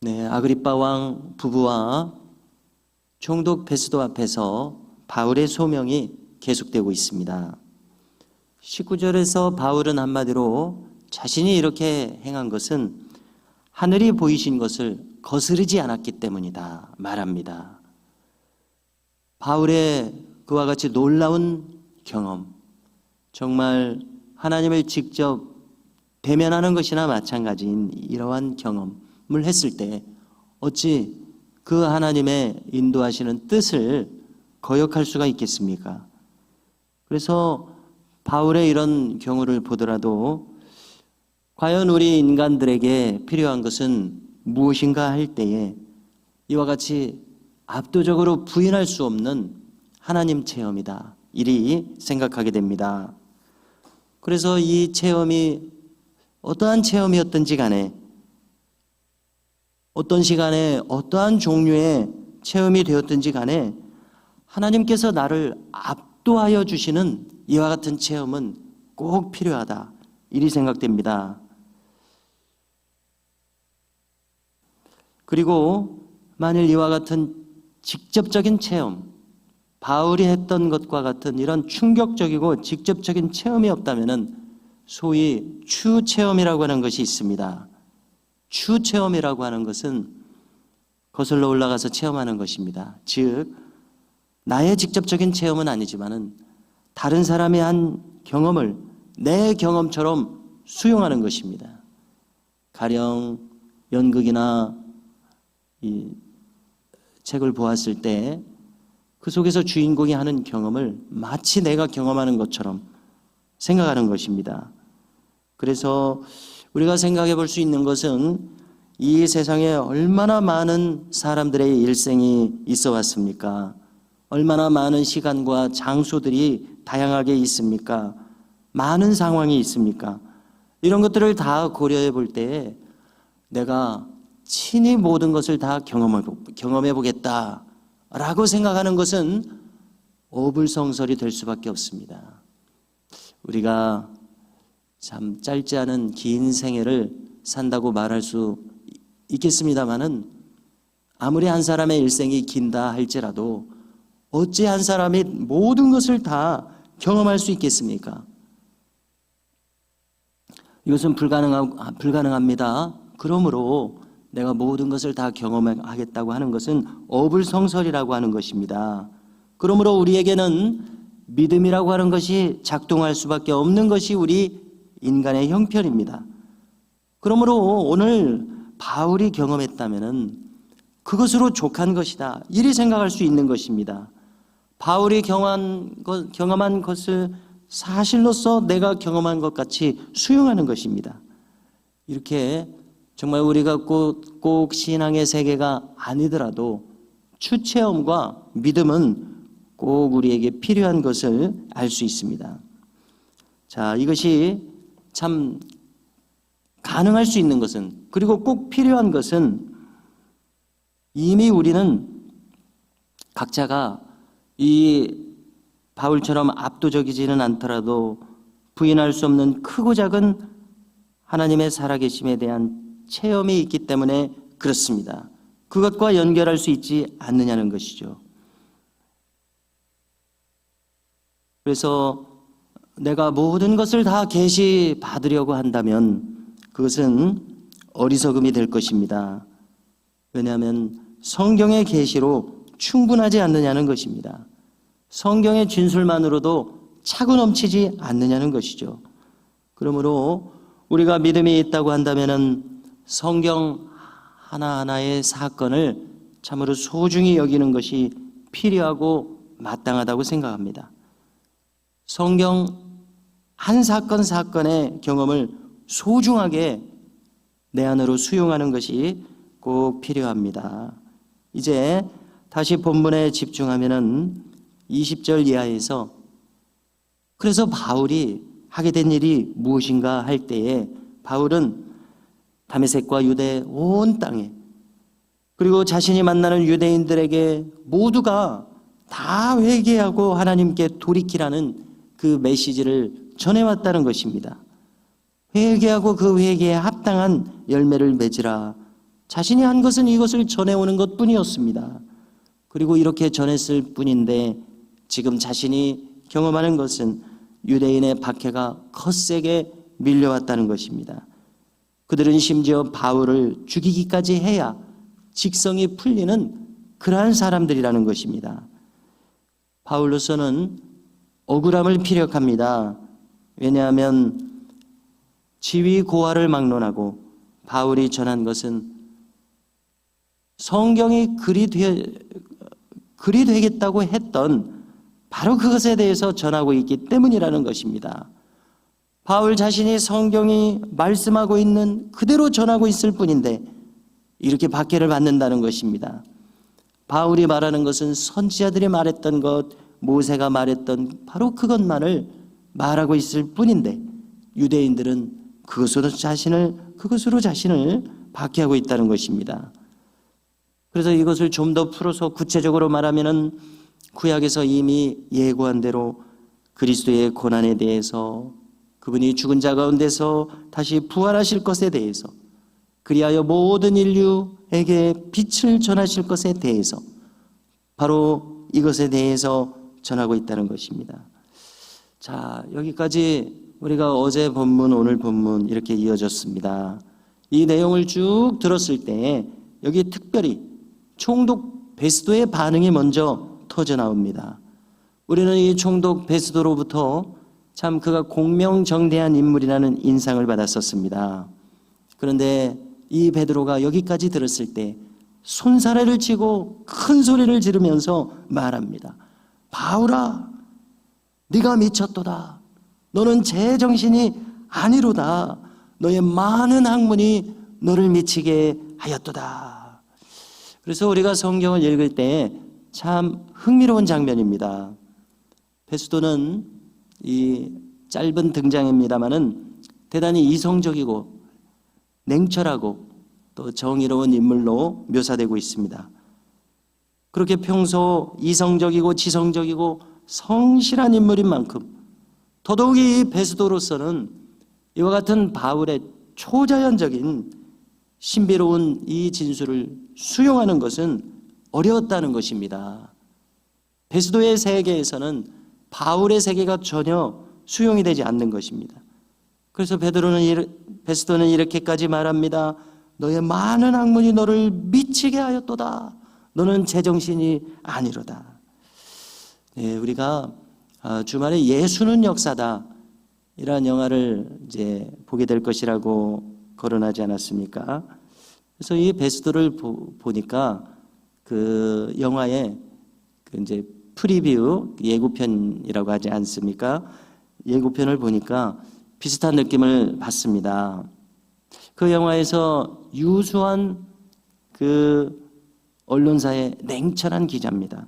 네, 아그리빠 왕 부부와 총독 베스도 앞에서 바울의 소명이 계속되고 있습니다. 19절에서 바울은 한마디로 자신이 이렇게 행한 것은 하늘이 보이신 것을 거스르지 않았기 때문이다 말합니다. 바울의 그와 같이 놀라운 경험, 정말 하나님을 직접 대면하는 것이나 마찬가지인 이러한 경험을 했을 때 어찌 그 하나님의 인도하시는 뜻을 거역할 수가 있겠습니까? 그래서 바울의 이런 경우를 보더라도 과연 우리 인간들에게 필요한 것은 무엇인가 할 때에 이와 같이 압도적으로 부인할 수 없는 하나님 체험이다, 이리 생각하게 됩니다. 그래서 이 체험이 어떠한 체험이었든지 간에 어떤 시간에 어떠한 종류의 체험이 되었든지 간에 하나님께서 나를 압도하여 주시는 이와 같은 체험은 꼭 필요하다, 이리 생각됩니다. 그리고 만일 이와 같은 직접적인 체험, 바울이 했던 것과 같은 이런 충격적이고 직접적인 체험이 없다면 소위 추체험이라고 하는 것이 있습니다. 추체험이라고 하는 것은 거슬러 올라가서 체험하는 것입니다. 즉 나의 직접적인 체험은 아니지만은 다른 사람의 한 경험을 내 경험처럼 수용하는 것입니다. 가령 연극이나 이 책을 보았을 때 그 속에서 주인공이 하는 경험을 마치 내가 경험하는 것처럼 생각하는 것입니다. 그래서 우리가 생각해 볼 수 있는 것은 이 세상에 얼마나 많은 사람들의 일생이 있어 왔습니까? 얼마나 많은 시간과 장소들이 다양하게 있습니까? 많은 상황이 있습니까? 이런 것들을 다 고려해 볼 때에 내가 친히 모든 것을 다 경험해 보겠다라고 생각하는 것은 어불성설이 될 수밖에 없습니다. 우리가 참 짧지 않은 긴 생애를 산다고 말할 수 있겠습니다마는 아무리 한 사람의 일생이 긴다 할지라도 어찌 한 사람이 모든 것을 다 경험할 수 있겠습니까? 이것은 불가능합니다. 그러므로 내가 모든 것을 다 경험하겠다고 하는 것은 어불성설이라고 하는 것입니다. 그러므로 우리에게는 믿음이라고 하는 것이 작동할 수밖에 없는 것이 우리 인간의 형편입니다. 그러므로 오늘 바울이 경험했다면 그것으로 족한 것이다, 이리 생각할 수 있는 것입니다. 바울이 경험한 것을 사실로서 내가 경험한 것 같이 수용하는 것입니다. 이렇게 정말 우리가 꼭 신앙의 세계가 아니더라도 추체험과 믿음은 꼭 우리에게 필요한 것을 알 수 있습니다. 자, 이것이 참 가능할 수 있는 것은, 그리고 꼭 필요한 것은 이미 우리는 각자가 이 바울처럼 압도적이지는 않더라도 부인할 수 없는 크고 작은 하나님의 살아계심에 대한 체험이 있기 때문에 그렇습니다. 그것과 연결할 수 있지 않느냐는 것이죠. 그래서 내가 모든 것을 다 계시 받으려고 한다면 그것은 어리석음이 될 것입니다. 왜냐하면 성경의 계시로 충분하지 않느냐는 것입니다. 성경의 진술만으로도 차고 넘치지 않느냐는 것이죠. 그러므로 우리가 믿음이 있다고 한다면 성경 하나하나의 사건을 참으로 소중히 여기는 것이 필요하고 마땅하다고 생각합니다. 성경 한 사건의 경험을 소중하게 내 안으로 수용하는 것이 꼭 필요합니다. 이제 다시 본문에 집중하면은 20절 이하에서 그래서 바울이 하게 된 일이 무엇인가 할 때에 바울은 다메섹과 유대 온 땅에, 그리고 자신이 만나는 유대인들에게 모두가 다 회개하고 하나님께 돌이키라는 그 메시지를 전해왔다는 것입니다. 회개하고 그 회개에 합당한 열매를 맺으라, 자신이 한 것은 이것을 전해오는 것뿐이었습니다. 그리고 이렇게 전했을 뿐인데 지금 자신이 경험하는 것은 유대인의 박해가 거세게 밀려왔다는 것입니다. 그들은 심지어 바울을 죽이기까지 해야 직성이 풀리는 그러한 사람들이라는 것입니다. 바울로서는 억울함을 피력합니다. 왜냐하면 지위 고하를 막론하고 바울이 전한 것은 성경이 글이 되겠다고 했던 바로 그것에 대해서 전하고 있기 때문이라는 것입니다. 바울 자신이 성경이 말씀하고 있는 그대로 전하고 있을 뿐인데 이렇게 박해를 받는다는 것입니다. 바울이 말하는 것은 선지자들이 말했던 것, 모세가 말했던 바로 그것만을 말하고 있을 뿐인데 유대인들은 그것으로 자신을 박해하고 있다는 것입니다. 그래서 이것을 좀 더 풀어서 구체적으로 말하면은 구약에서 이미 예고한 대로 그리스도의 고난에 대해서, 그분이 죽은 자 가운데서 다시 부활하실 것에 대해서, 그리하여 모든 인류에게 빛을 전하실 것에 대해서, 바로 이것에 대해서 전하고 있다는 것입니다. 자, 여기까지 우리가 어제 본문, 오늘 본문 이렇게 이어졌습니다. 이 내용을 쭉 들었을 때 여기 특별히 총독 베스도의 반응이 먼저 터져 나옵니다. 우리는 이 총독 베스도로부터 참 그가 공명정대한 인물이라는 인상을 받았었습니다. 그런데 이 베드로가 여기까지 들었을 때 손사래를 치고 큰 소리를 지르면서 말합니다. 바울아, 네가 미쳤도다. 너는 제정신이 아니로다. 너의 많은 학문이 너를 미치게 하였도다. 그래서 우리가 성경을 읽을 때 참 흥미로운 장면입니다. 베스도는 이 짧은 등장입니다마는 대단히 이성적이고 냉철하고 또 정의로운 인물로 묘사되고 있습니다. 그렇게 평소 이성적이고 지성적이고 성실한 인물인 만큼 더더욱이 이 베스도로서는 이와 같은 바울의 초자연적인 신비로운 이 진술을 수용하는 것은 어려웠다는 것입니다. 베스도의 세계에서는 바울의 세계가 전혀 수용이 되지 않는 것입니다. 그래서 베스도는 이렇게까지 말합니다. 너의 많은 학문이 너를 미치게 하였도다. 너는 제정신이 아니로다. 네, 우리가 주말에 예수는 역사다 이러한 영화를 이제 보게 될 것이라고 거론하지 않았습니까? 그래서 이 베스도를 보니까 그 영화의 그 이제 프리뷰 예고편이라고 하지 않습니까? 예고편을 보니까 비슷한 느낌을 받습니다. 그 영화에서 유수한 그 언론사의 냉철한 기자입니다.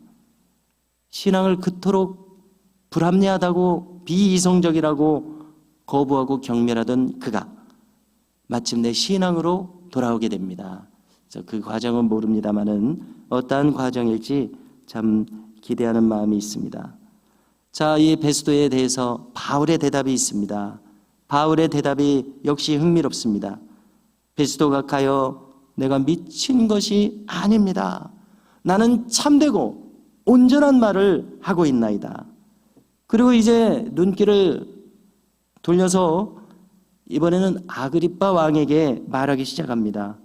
신앙을 그토록 불합리하다고 비이성적이라고 거부하고 경멸하던 그가 마침내 신앙으로 돌아오게 됩니다. 그 과정은 모릅니다만은 어떠한 과정일지 참 기대하는 마음이 있습니다. 자, 이 베스도에 대해서 바울의 대답이 있습니다. 바울의 대답이 역시 흥미롭습니다. 베스도가 가여 내가 미친 것이 아닙니다. 나는 참되고 온전한 말을 하고 있나이다. 그리고 이제 눈길을 돌려서 이번에는 아그리빠 왕에게 말하기 시작합니다.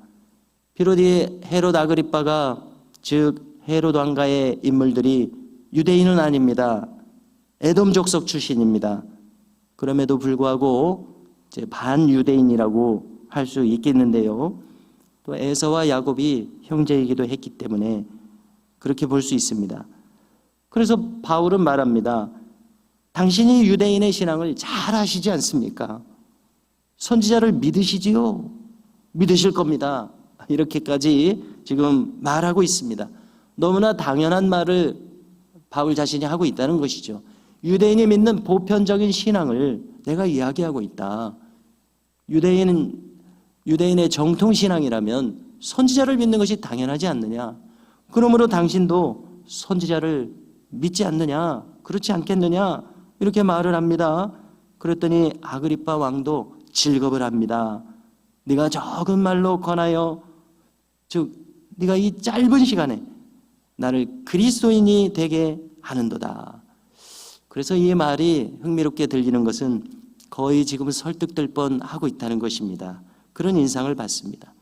비로소 헤롯 아그리빠가 즉 헤롯 왕가의 인물들이 유대인은 아닙니다. 에돔 족속 출신입니다. 그럼에도 불구하고 이제 반유대인이라고 할 수 있겠는데요. 또 에서와 야곱이 형제이기도 했기 때문에 그렇게 볼 수 있습니다. 그래서 바울은 말합니다. 당신이 유대인의 신앙을 잘 아시지 않습니까? 선지자를 믿으시지요? 믿으실 겁니다. 이렇게까지 지금 말하고 있습니다. 너무나 당연한 말을 바울 자신이 하고 있다는 것이죠. 유대인이 믿는 보편적인 신앙을 내가 이야기하고 있다. 유대인의 정통신앙이라면 선지자를 믿는 것이 당연하지 않느냐. 그러므로 당신도 선지자를 믿지 않느냐. 그렇지 않겠느냐. 이렇게 말을 합니다. 그랬더니 아그리빠 왕도 질겁을 합니다. 네가 적은 말로 권하여 즉 네가 이 짧은 시간에 나를 그리스도인이 되게 하는도다. 그래서 이 말이 흥미롭게 들리는 것은 거의 지금 설득될 뻔하고 있다는 것입니다. 그런 인상을 받습니다.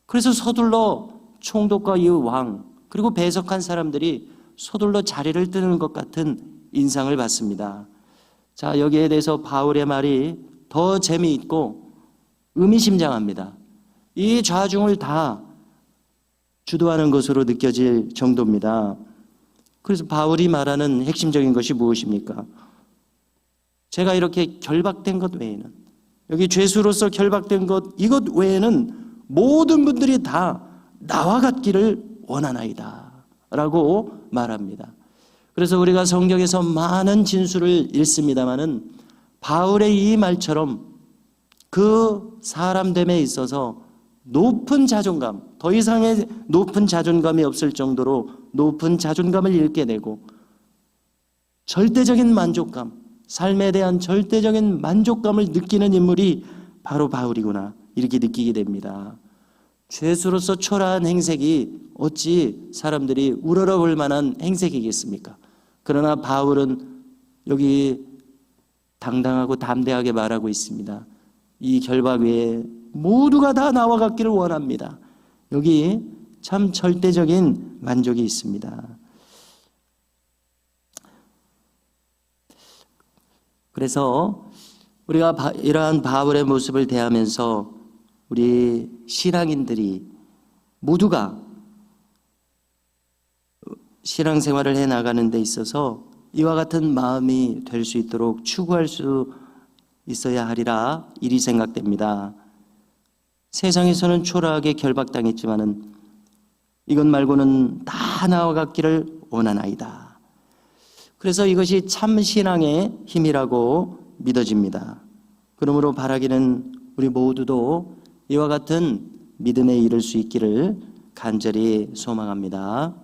그래서 서둘러 총독과 이 왕 그리고 배석한 사람들이 서둘러 자리를 뜨는 것 같은 인상을 받습니다. 자, 여기에 대해서 바울의 말이 더 재미있고 의미심장합니다. 이 좌중을 다 주도하는 것으로 느껴질 정도입니다. 그래서 바울이 말하는 핵심적인 것이 무엇입니까? 제가 이렇게 결박된 것 외에는, 여기 죄수로서 결박된 것, 이것 외에는 모든 분들이 다 나와 같기를 원하나이다 라고 말합니다. 그래서 우리가 성경에서 많은 진술을 읽습니다마는 바울의 이 말처럼 그 사람됨에 있어서 높은 자존감, 더 이상의 높은 자존감이 없을 정도로 높은 자존감을 잃게 되고 절대적인 만족감, 삶에 대한 절대적인 만족감을 느끼는 인물이 바로 바울이구나 이렇게 느끼게 됩니다. 죄수로서 초라한 행색이 어찌 사람들이 우러러볼 만한 행색이겠습니까? 그러나 바울은 여기 당당하고 담대하게 말하고 있습니다. 이 결박 외에 모두가 다 나와 같기를 원합니다. 여기 참 절대적인 만족이 있습니다. 그래서 우리가 이러한 바울의 모습을 대하면서 우리 신앙인들이 모두가 신앙생활을 해나가는 데 있어서 이와 같은 마음이 될 수 있도록 추구할 수 있어야 하리라 이리 생각됩니다. 세상에서는 초라하게 결박당했지만은 이것 말고는 다 나와 같기를 원하나이다. 그래서 이것이 참 신앙의 힘이라고 믿어집니다. 그러므로 바라기는 우리 모두도 이와 같은 믿음에 이를 수 있기를 간절히 소망합니다.